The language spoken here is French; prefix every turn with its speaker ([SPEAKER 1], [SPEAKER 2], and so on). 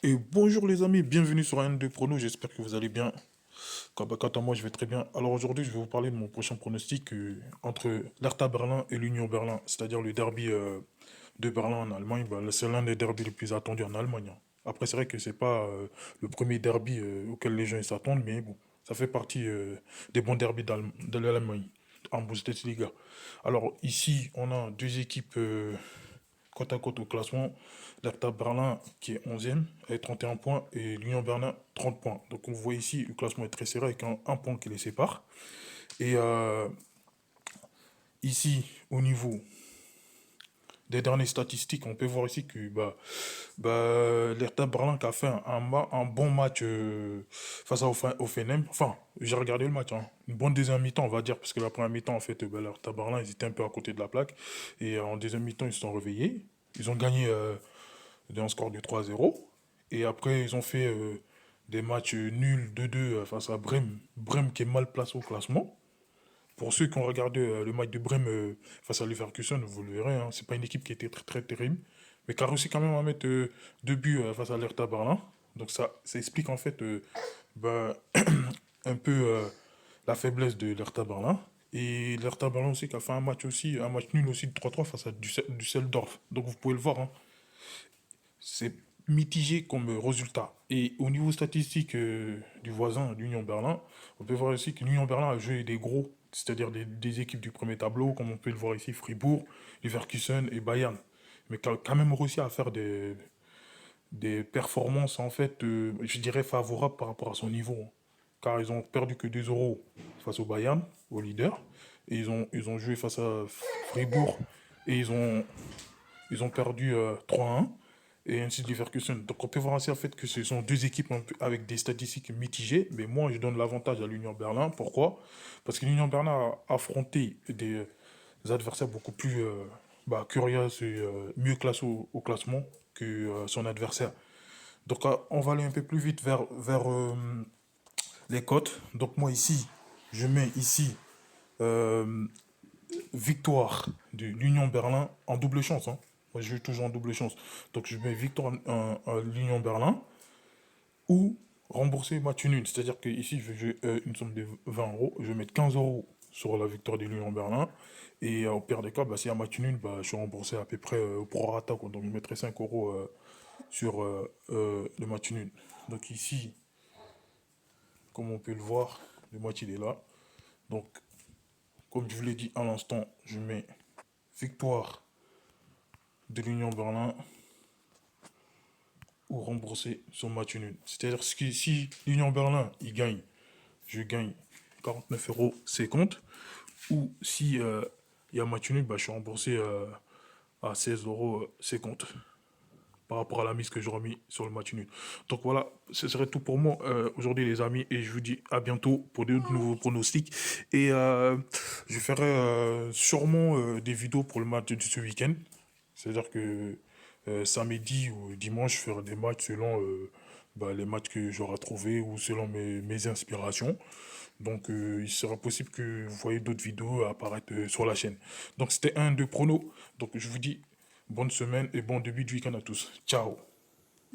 [SPEAKER 1] Et bonjour les amis, bienvenue sur un de Prono, j'espère que vous allez bien. Quant à moi, je vais très bien. Alors aujourd'hui, je vais vous parler de mon prochain pronostic entre l'Hertha Berlin et l'Union Berlin, c'est-à-dire le derby de Berlin en Allemagne. Bah, c'est l'un des derbys les plus attendus en Allemagne, hein. Après, c'est vrai que c'est pas le premier derby auquel les gens ils s'attendent, mais bon, ça fait partie des bons derbys de l'Allemagne en Bundesliga. Alors ici, on a deux équipes côte à côte au classement. L'Hertha Berlin qui est 11e avec 31 points et l'Union Berlin 30 points. Donc on voit ici, le classement est très serré avec un point qui les sépare. Et ici, au niveau des dernières statistiques, on peut voir ici que l'Hertha Berlin qui a fait un bon match face à Offenheim. Enfin, j'ai regardé le match, hein. Une bonne deuxième mi-temps, on va dire, parce que la première mi-temps, en fait, l'Hertha Berlin, ils étaient un peu à côté de la plaque. Et en deuxième mi-temps, ils se sont réveillés. Ils ont gagné d'un score de 3-0. Et après, ils ont fait des matchs nuls 2-2 face à Brême. Brême qui est mal placé au classement. Pour ceux qui ont regardé le match de Brême face à Leverkusen, vous le verrez, hein, c'est pas une équipe qui était très très terrible, mais qui a réussi quand même à mettre deux buts face à l'Hertha Berlin. Donc ça explique en fait bah, un peu la faiblesse de l'Hertha Berlin. Et l'Hertha Berlin aussi qui a fait un match nul aussi de 3-3 face à Düsseldorf. Donc vous pouvez le voir, hein, c'est mitigé comme résultat. Et au niveau statistique du voisin, l'Union Berlin, on peut voir ici que l'Union Berlin a joué des gros, c'est-à-dire des équipes du premier tableau, comme on peut le voir ici, Fribourg, Leverkusen et Bayern. Mais qui a quand même réussi à faire des performances, en fait, je dirais, favorables par rapport à son niveau, hein. Car ils ont perdu que 2-0 face au Bayern, au leader. Et ils ont joué face à Fribourg et ils ont perdu 3-1 et ainsi de Leverkusen. Donc on peut voir ainsi en fait que ce sont deux équipes un peu avec des statistiques mitigées, mais moi je donne l'avantage à l'Union Berlin. Pourquoi? Parce que l'Union Berlin a affronté des adversaires beaucoup plus curieux et mieux classés au classement que son adversaire. Donc on va aller un peu plus vite vers les cotes. Donc moi ici, je mets ici euh, victoire de l'Union Berlin en double chance, hein. Moi, je joue toujours en double chance. Donc, je mets victoire à l'Union Berlin ou rembourser match nul. C'est-à-dire que ici, je vais jouer une somme de 20 euros. Je vais mettre 15 euros sur la victoire de l'Union Berlin. Et au pire des cas, s'il y a match nul, je suis remboursé à peu près au prorata, quoi. Donc, je mettrai 5 euros sur le match nul. Donc, ici, comme on peut le voir, le match il est là. Donc, comme je vous l'ai dit à l'instant, je mets victoire de l'Union Berlin ou rembourser son match nul. C'est-à-dire que si l'Union Berlin, il gagne, je gagne 49 euros, c'est compte. Ou si il y a match nul, je suis remboursé à 16 euros, c'est compte. Par rapport à la mise que j'aurais mis sur le match nul. Donc voilà, ce serait tout pour moi aujourd'hui les amis. Et je vous dis à bientôt pour de nouveaux pronostics. Et je ferai sûrement des vidéos pour le match de ce week-end. C'est-à-dire que samedi ou dimanche, je ferai des matchs selon les matchs que j'aurai trouvés ou selon mes inspirations. Donc il sera possible que vous voyez d'autres vidéos apparaître sur la chaîne. Donc c'était un de pronos. Donc je vous dis bonne semaine et bon début de week-end à tous. Ciao.